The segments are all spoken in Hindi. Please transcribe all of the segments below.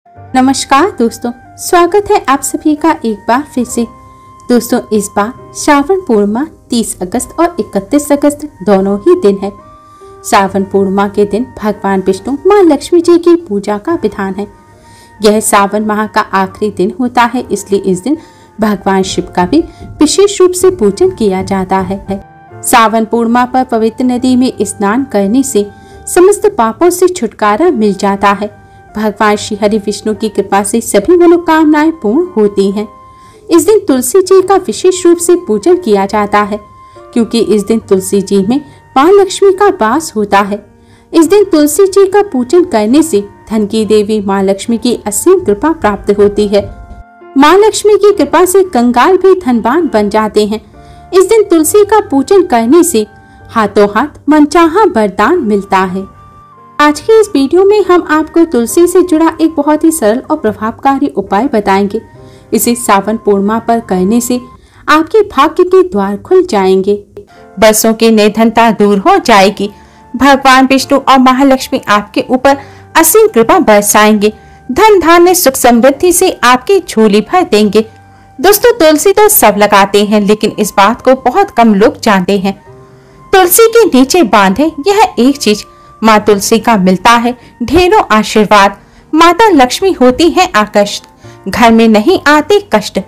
नमस्कार दोस्तों, स्वागत है आप सभी का एक बार फिर से। दोस्तों, इस बार श्रावण पूर्णिमा 30 अगस्त और 31 अगस्त दोनों ही दिन है। श्रावण पूर्णिमा के दिन भगवान विष्णु मां लक्ष्मी जी की पूजा का विधान है। यह सावन माह का आखिरी दिन होता है, इसलिए इस दिन भगवान शिव का भी विशेष रूप से पूजन किया जाता है। सावन पूर्णिमा पर पवित्र नदी में स्नान करने से समस्त पापों से छुटकारा मिल जाता है। भगवान श्री हरि विष्णु की कृपा से सभी मनोकामनाएं पूर्ण होती हैं। इस दिन तुलसी जी का विशेष रूप से पूजन किया जाता है, क्योंकि इस दिन तुलसी जी में मां लक्ष्मी का वास होता है। इस दिन तुलसी जी का पूजन करने से धन की देवी मां लक्ष्मी की असीम कृपा प्राप्त होती है। मां लक्ष्मी की कृपा से कंगाल भी धनवान बन जाते हैं। इस दिन तुलसी का पूजन करने से हाथों हाथ मनचाहा वरदान मिलता है। आज की इस वीडियो में हम आपको तुलसी से जुड़ा एक बहुत ही सरल और प्रभावकारी उपाय बताएंगे। इसे सावन पूर्णिमा पर करने से आपके भाग्य के द्वार खुल जाएंगे, बरसों की निर्धनता दूर हो जाएगी। भगवान विष्णु और महालक्ष्मी आपके ऊपर असीम कृपा बरसाएंगे। धन धान्य सुख समृद्धि से आपकी झोली भर देंगे। दोस्तों, तुलसी तो सब लगाते हैं, लेकिन इस बात को बहुत कम लोग जानते हैं। तुलसी के नीचे बांधे यह एक चीज माँ तुलसी का मिलता है ढेरों आशीर्वाद। माता लक्ष्मी होती है आकर्षित, घर में नहीं आते कष्ट।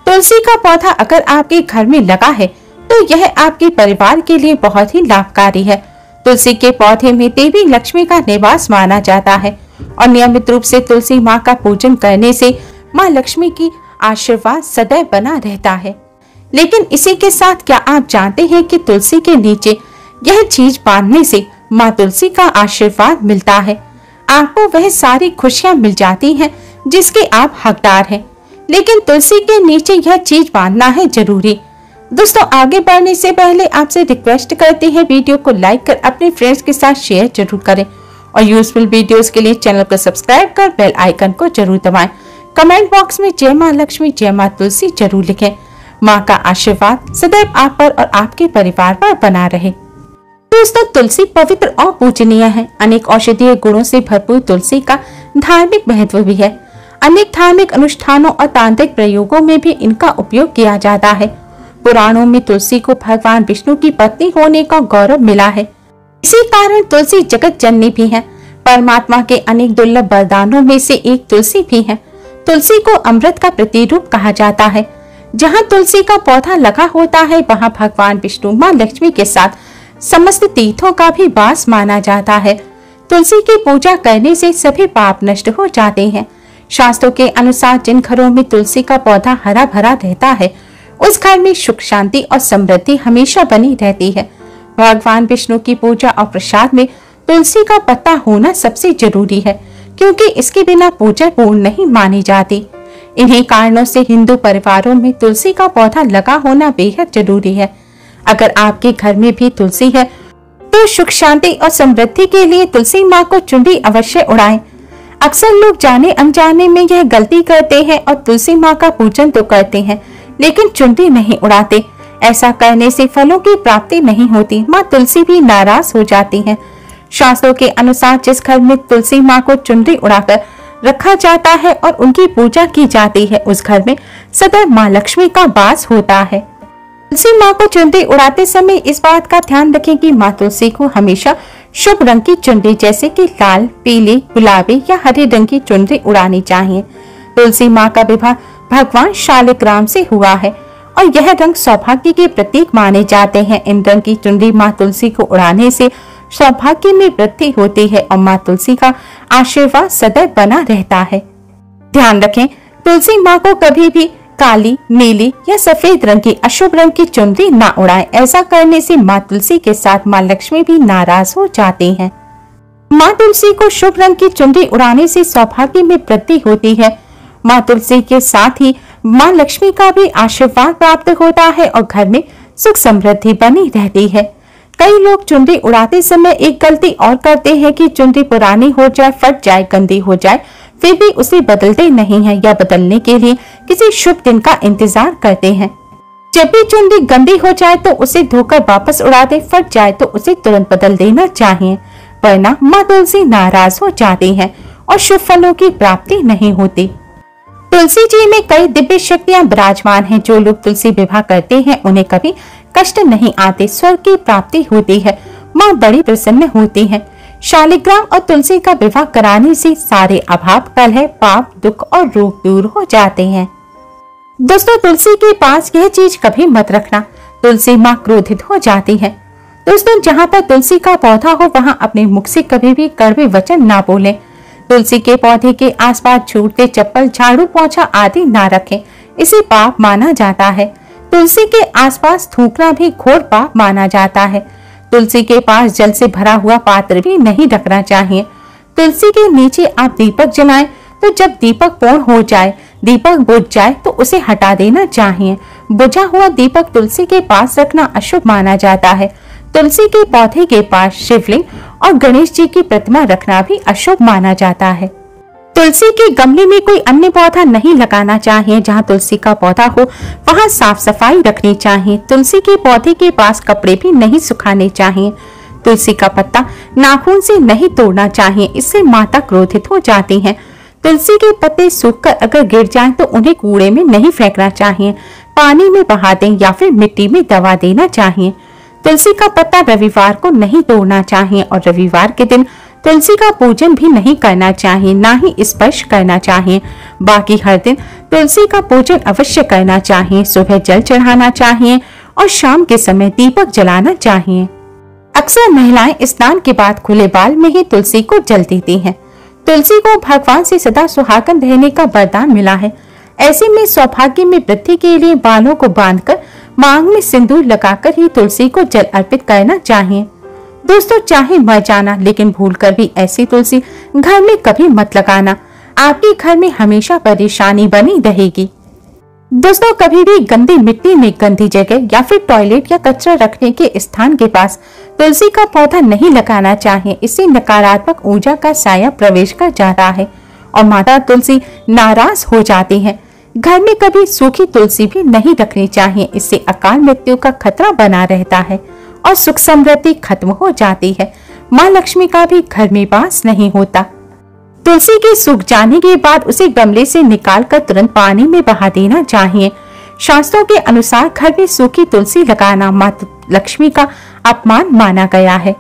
तुलसी का पौधा अगर आपके घर में लगा है तो यह आपके परिवार के लिए बहुत ही लाभकारी है। तुलसी के पौधे में देवी लक्ष्मी का निवास माना जाता है और नियमित रूप से तुलसी माँ का पूजन करने से माँ लक्ष्मी की आशीर्वाद सदैव बना रहता है। लेकिन इसी के साथ क्या आप जानते हैं कि तुलसी के नीचे यह चीज बांधने से माँ तुलसी का आशीर्वाद मिलता है। आपको वह सारी खुशियां मिल जाती हैं जिसके आप हकदार हैं। लेकिन तुलसी के नीचे यह चीज बांधना है जरूरी। दोस्तों, आगे बढ़ने से पहले आपसे रिक्वेस्ट करते हैं, वीडियो को लाइक कर अपने फ्रेंड्स के साथ शेयर जरूर करें और यूजफुल वीडियोस के लिए चैनल को सब्सक्राइब कर बेल आइकन को जरूर दबाएं। कमेंट बॉक्स में जय माँ लक्ष्मी जय माँ तुलसी जरूर लिखें। माँ का आशीर्वाद सदैव आप पर और आपके परिवार पर बना रहे। दोस्तों, तुलसी पवित्र और पूजनीय है। अनेक औषधीय गुणों से भरपूर तुलसी का धार्मिक महत्व भी है। अनेक धार्मिक अनुष्ठानों और तांत्रिक प्रयोगों में भी इनका उपयोग किया जाता है। पुराणों में तुलसी को भगवान विष्णु की पत्नी होने का गौरव मिला है। इसी कारण तुलसी जगत जननी भी है। परमात्मा के अनेक दुर्लभ वरदानों में से एक तुलसी भी है। तुलसी को अमृत का प्रतिरूप कहा जाता है। जहाँ तुलसी का पौधा लगा होता है, वहाँ भगवान विष्णु माँ लक्ष्मी के साथ समस्त तीर्थों का भी वास माना जाता है। तुलसी की पूजा करने से सभी पाप नष्ट हो जाते हैं। शास्त्रों के अनुसार जिन घरों में तुलसी का पौधा हरा भरा रहता है, उस घर में सुख शांति और समृद्धि हमेशा बनी रहती है। भगवान विष्णु की पूजा और प्रसाद में तुलसी का पत्ता होना सबसे जरूरी है, क्योंकि इसके बिना पूजा पूर्ण नहीं मानी जाती। इन्हीं कारणों से हिंदू परिवारों में तुलसी का पौधा लगा होना बेहद जरूरी है। अगर आपके घर में भी तुलसी है तो सुख शांति और समृद्धि के लिए तुलसी माँ को चुनरी अवश्य उड़ाएं। अक्सर लोग जाने अनजाने में यह गलती करते हैं और तुलसी माँ का पूजन तो करते हैं, लेकिन चुनरी नहीं उड़ाते। ऐसा करने से फलों की प्राप्ति नहीं होती। माँ तुलसी भी नाराज हो जाती हैं। शास्त्रों के अनुसार जिस घर में तुलसी माँ को चुनरी उड़ाकर रखा जाता है और उनकी पूजा की जाती है, उस घर में सदैव माँ लक्ष्मी का वास होता है। तुलसी माँ को चुनरी उड़ाते समय इस बात का ध्यान रखें कि माँ तुलसी को हमेशा शुभ रंग की चुनरी जैसे कि लाल, पीली, गुलाबी या हरे रंग की चुनरी उड़ानी चाहिए। तुलसी माँ का विवाह भगवान शालिग्राम से हुआ है और यह रंग सौभाग्य के प्रतीक माने जाते हैं। इन रंग की चुनरी माँ तुलसी को उड़ाने से सौभाग्य में वृद्धि होती है और माँ तुलसी का आशीर्वाद सदैव बना रहता है। ध्यान रखें, तुलसी माँ को कभी भी काली, नीली या सफेद रंग की अशुभ रंग की चुनरी ना उड़ाएं। ऐसा करने से माँ तुलसी के साथ माँ लक्ष्मी भी नाराज हो जाती हैं। माँ तुलसी को शुभ रंग की चुनरी उड़ाने से सौभाग्य में वृद्धि होती है। माँ तुलसी के साथ ही माँ लक्ष्मी का भी आशीर्वाद प्राप्त होता है और घर में सुख समृद्धि बनी रहती है। कई लोग चुनरी उड़ाते समय एक गलती और करते हैं कि चुनरी पुरानी हो जाए, फट जाए, गंदी हो जाए, फिर भी उसे बदलते नहीं हैं या बदलने के लिए किसी शुभ दिन का इंतजार करते हैं। जब भी चुनरी गंदी हो जाए तो उसे धोकर वापस उड़ा दे, फट जाए तो उसे तुरंत बदल देना चाहिए, वरना माँ तुलसी नाराज हो जाती हैं। और शुभ फलों की प्राप्ति नहीं होती। तुलसी जी में कई दिव्य शक्तियां विराजमान हैं। जो लोग तुलसी विवाह करते हैं उन्हें कभी कष्ट नहीं आते, स्वर्ग की प्राप्ति होती है, माँ बड़ी प्रसन्न होती है। शालिग्राम और तुलसी का विवाह कराने से सारे अभाव, कलह, पाप, दुख और रोग दूर हो जाते हैं। दोस्तों, तुलसी के पास यह चीज कभी मत रखना, तुलसी माँ क्रोधित हो जाती है। दोस्तों, जहाँ पर तुलसी का पौधा हो वहाँ अपने मुख से कभी भी कड़वे वचन ना बोलें। तुलसी के पौधे के आसपास जूते, चप्पल, झाड़ू, पोछा आदि ना रखें, इसे पाप माना जाता है। तुलसी के आसपास थूकना भी घोर पाप माना जाता है। तुलसी के पास जल से भरा हुआ पात्र भी नहीं रखना चाहिए। तुलसी के नीचे आप दीपक जलाएं तो जब दीपक पूर्ण हो जाए, दीपक बुझ जाए तो उसे हटा देना चाहिए। बुझा हुआ दीपक तुलसी के पास रखना अशुभ माना जाता है। तुलसी के पौधे के पास शिवलिंग और गणेश जी की प्रतिमा रखना भी अशुभ माना जाता है। तुलसी के गमले में कोई अन्य पौधा नहीं लगाना चाहिए। जहाँ तुलसी का पौधा हो वहाँ साफ सफाई रखनी चाहिए। तुलसी के पौधे के पास कपड़े भी नहीं सुखाने चाहिए। तुलसी का पत्ता नाखून से नहीं तोड़ना चाहिए, इससे माता क्रोधित हो जाती हैं। तुलसी के पत्ते सूखकर अगर गिर जाएं तो उन्हें कूड़े में नहीं फेंकना चाहिए, पानी में बहा दें या फिर मिट्टी में दबा देना चाहिए। तुलसी का पत्ता रविवार को नहीं तोड़ना चाहिए और रविवार के दिन तुलसी का पूजन भी नहीं करना चाहिए, ना ही स्पर्श करना चाहिए। बाकी हर दिन तुलसी का पूजन अवश्य करना चाहिए। सुबह जल चढ़ाना चाहिए और शाम के समय दीपक जलाना चाहिए। अक्सर महिलाएं स्नान के बाद खुले बाल में ही तुलसी को जल देती हैं। तुलसी को भगवान से सदा सुहागन रहने का वरदान मिला है। ऐसे में सौभाग्य में वृद्धि के लिए बालों को बांधकर मांग में सिंदूर लगाकर ही तुलसी को जल अर्पित करना चाहिए। दोस्तों, चाहे मर जाना लेकिन भूलकर भी ऐसी तुलसी घर में कभी मत लगाना, आपके घर में हमेशा परेशानी बनी रहेगी। दोस्तों, कभी भी गंदी मिट्टी में, गंदी जगह या फिर टॉयलेट या कचरा रखने के स्थान के पास तुलसी का पौधा नहीं लगाना चाहिए। इससे नकारात्मक ऊर्जा का साया प्रवेश कर जाता है और माता तुलसी नाराज हो जाती है। घर में कभी सूखी तुलसी भी नहीं रखनी चाहिए, इससे अकाल मृत्यु का खतरा बना रहता है और सुख समृद्धि खत्म हो जाती है। माँ लक्ष्मी का भी घर में वास नहीं होता। तुलसी के सूख जाने के बाद उसे गमले से निकालकर तुरंत पानी में बहा देना चाहिए। शास्त्रों के अनुसार घर में सूखी तुलसी लगाना माता लक्ष्मी का अपमान माना गया है।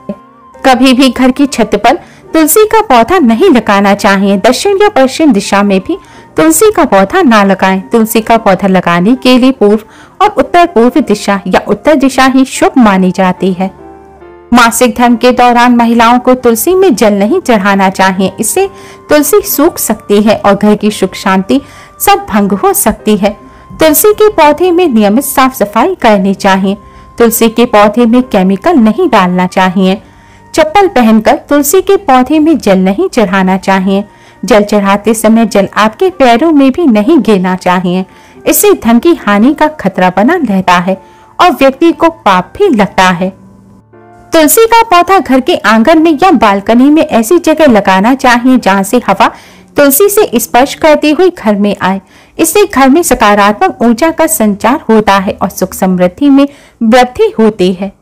कभी भी घर की छत पर तुलसी का पौधा नहीं लगाना चाहिए। दक्षिण या पश्चिम दिशा में भी तुलसी का पौधा ना लगाएं। तुलसी का पौधा लगाने के लिए पूर्व और उत्तर पूर्व दिशा या उत्तर दिशा ही शुभ मानी जाती है। मासिक धर्म के दौरान महिलाओं को तुलसी में जल नहीं चढ़ाना चाहिए, इससे तुलसी सूख सकती है और घर की सुख शांति सब भंग हो सकती है। तुलसी के पौधे में नियमित साफ सफाई करनी चाहिए। तुलसी के पौधे में केमिकल नहीं डालना चाहिए। चप्पल पहनकर तुलसी के पौधे में जल नहीं चढ़ाना चाहिए। जल चढ़ाते समय जल आपके पैरों में भी नहीं गिरना चाहिए, इससे धन की हानि का खतरा बना रहता है और व्यक्ति को पाप भी लगता है। तुलसी का पौधा घर के आंगन में या बालकनी में ऐसी जगह लगाना चाहिए जहां से हवा तुलसी से स्पर्श करती हुई घर में आए। इससे घर में सकारात्मक ऊर्जा का संचार होता है और सुख समृद्धि में वृद्धि होती है।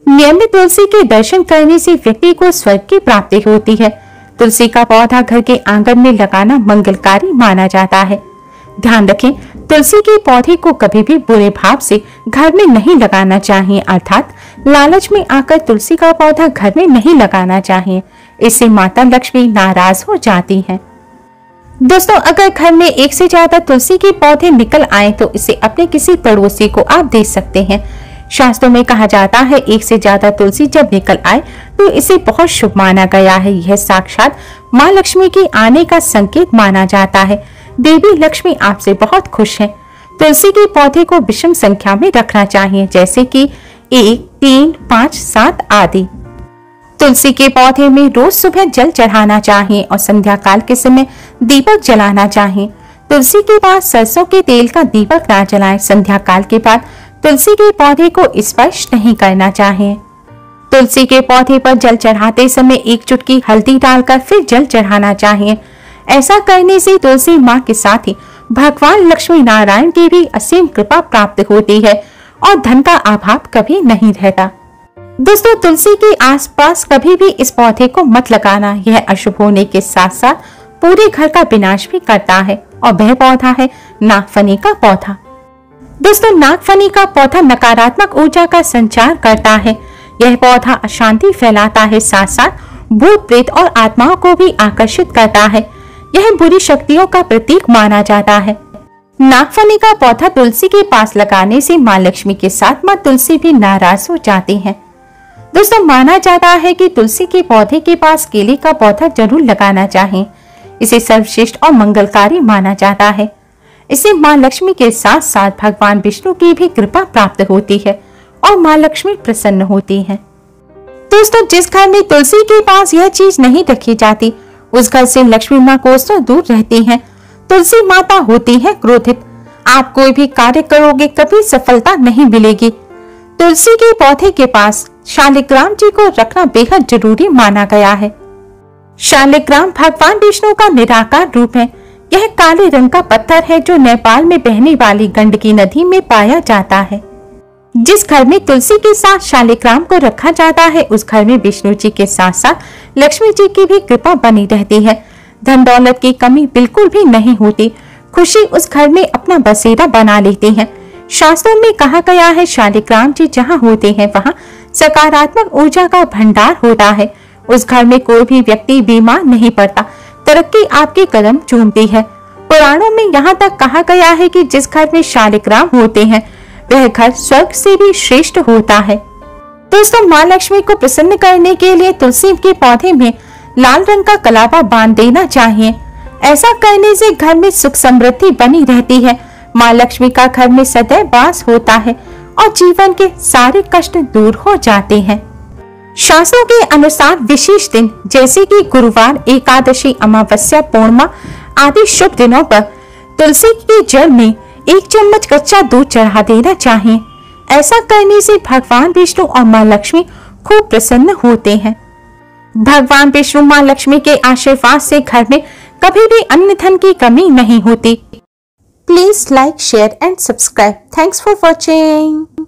नियमित तुलसी के दर्शन करने से व्यक्ति को स्वर्ग की प्राप्ति होती है। तुलसी का पौधा घर के आंगन में लगाना मंगलकारी माना जाता है। ध्यान रखें, तुलसी के पौधे को कभी भी बुरे भाव से घर में नहीं लगाना चाहिए, अर्थात लालच में आकर तुलसी का पौधा घर में नहीं लगाना चाहिए। इससे माता लक्ष्मी नाराज हो जाती है। दोस्तों, अगर घर में एक से ज्यादा तुलसी के पौधे निकल आए तो इसे अपने किसी पड़ोसी को आप दे सकते हैं। शास्त्रों में कहा जाता है एक से ज्यादा तुलसी जब निकल आए तो इसे बहुत शुभ माना गया है। यह साक्षात माँ लक्ष्मी के आने का संकेत माना जाता है। देवी लक्ष्मी आपसे बहुत खुश है। तुलसी के पौधे को विषम संख्या में रखना चाहिए, जैसे कि 1, 3, 5, 7 आदि। तुलसी के पौधे में रोज सुबह जल चढ़ाना चाहिए और संध्या काल के समय दीपक जलाना चाहिए। तुलसी के पास सरसों के तेल का दीपक ना जलाएं। संध्या काल के बाद तुलसी के पौधे को स्पर्श नहीं करना चाहिए। तुलसी के पौधे पर जल चढ़ाते समय 1 चुटकी हल्दी डालकर फिर जल चढ़ाना चाहिए। ऐसा करने से तुलसी माँ के साथ ही भगवान लक्ष्मी नारायण की भी असीम कृपा प्राप्त होती है और धन का अभाव कभी नहीं रहता। दोस्तों, तुलसी के आसपास कभी भी इस पौधे को मत लगाना। यह अशुभ होने के साथ साथ पूरे घर का विनाश भी करता है और वह पौधा है नागफनी का पौधा। दोस्तों, नागफनी का पौधा नकारात्मक ऊर्जा का संचार करता है। यह पौधा अशांति फैलाता है, साथ साथ भूत प्रेत और आत्माओं को भी आकर्षित करता है। यह बुरी शक्तियों का प्रतीक माना जाता है। नागफनी का पौधा तुलसी के पास लगाने से मां लक्ष्मी के साथ मां तुलसी भी नाराज हो जाती हैं। दोस्तों, माना जाता है कि तुलसी के पौधे के पास केले का पौधा जरूर लगाना चाहिए। इसे सर्वश्रेष्ठ और मंगलकारी माना जाता है। इससे मां लक्ष्मी के साथ साथ भगवान विष्णु की भी कृपा प्राप्त होती है और मां लक्ष्मी प्रसन्न होती है। दोस्तों, जिस घर में तुलसी के पास यह चीज नहीं रखी जाती, उस घर से लक्ष्मी मां कोसों दूर रहती हैं। तुलसी माता होती है क्रोधित। आप कोई भी कार्य करोगे कभी सफलता नहीं मिलेगी। तुलसी के पौधे के पास शालिग्राम जी को रखना बेहद जरूरी माना गया है। शालिग्राम भगवान विष्णु का निराकार रूप है। यह काले रंग का पत्थर है जो नेपाल में बहने वाली गंडकी नदी में पाया जाता है। जिस घर में तुलसी के साथ शालिग्राम को रखा जाता है, उस घर में विष्णु जी के साथ साथ लक्ष्मी जी की भी कृपा बनी रहती है। धन दौलत की कमी बिल्कुल भी नहीं होती। खुशी उस घर में अपना बसेरा बना लेती है। शास्त्रों में कहा गया है, शालिग्राम जी जहाँ होते हैं वहाँ सकारात्मक ऊर्जा का भंडार होता है। उस घर में कोई भी व्यक्ति बीमार नहीं पड़ता, तरक्की आपके कदम चूमती है। पुराणों में यहाँ तक कहा गया है कि जिस घर में शालिग्राम होते हैं वह घर स्वर्ग से भी श्रेष्ठ होता है। दोस्तों, मां लक्ष्मी को प्रसन्न करने के लिए तुलसी के पौधे में लाल रंग का कलावा बांध देना चाहिए। ऐसा करने से घर में सुख समृद्धि बनी रहती है। मां लक्ष्मी का घर में सदैव वास होता है और जीवन के सारे कष्ट दूर हो जाते हैं। शास्त्रों के अनुसार विशेष दिन जैसे कि गुरुवार, एकादशी, अमावस्या, पूर्णिमा आदि शुभ दिनों पर तुलसी के जल में 1 चम्मच कच्चा दूध चढ़ा देना चाहिए। ऐसा करने से भगवान विष्णु और मां लक्ष्मी खूब प्रसन्न होते हैं। भगवान विष्णु मां लक्ष्मी के आशीर्वाद से घर में कभी भी अन्न धन की कमी नहीं होती। Please like, share and subscribe. Thanks for watching.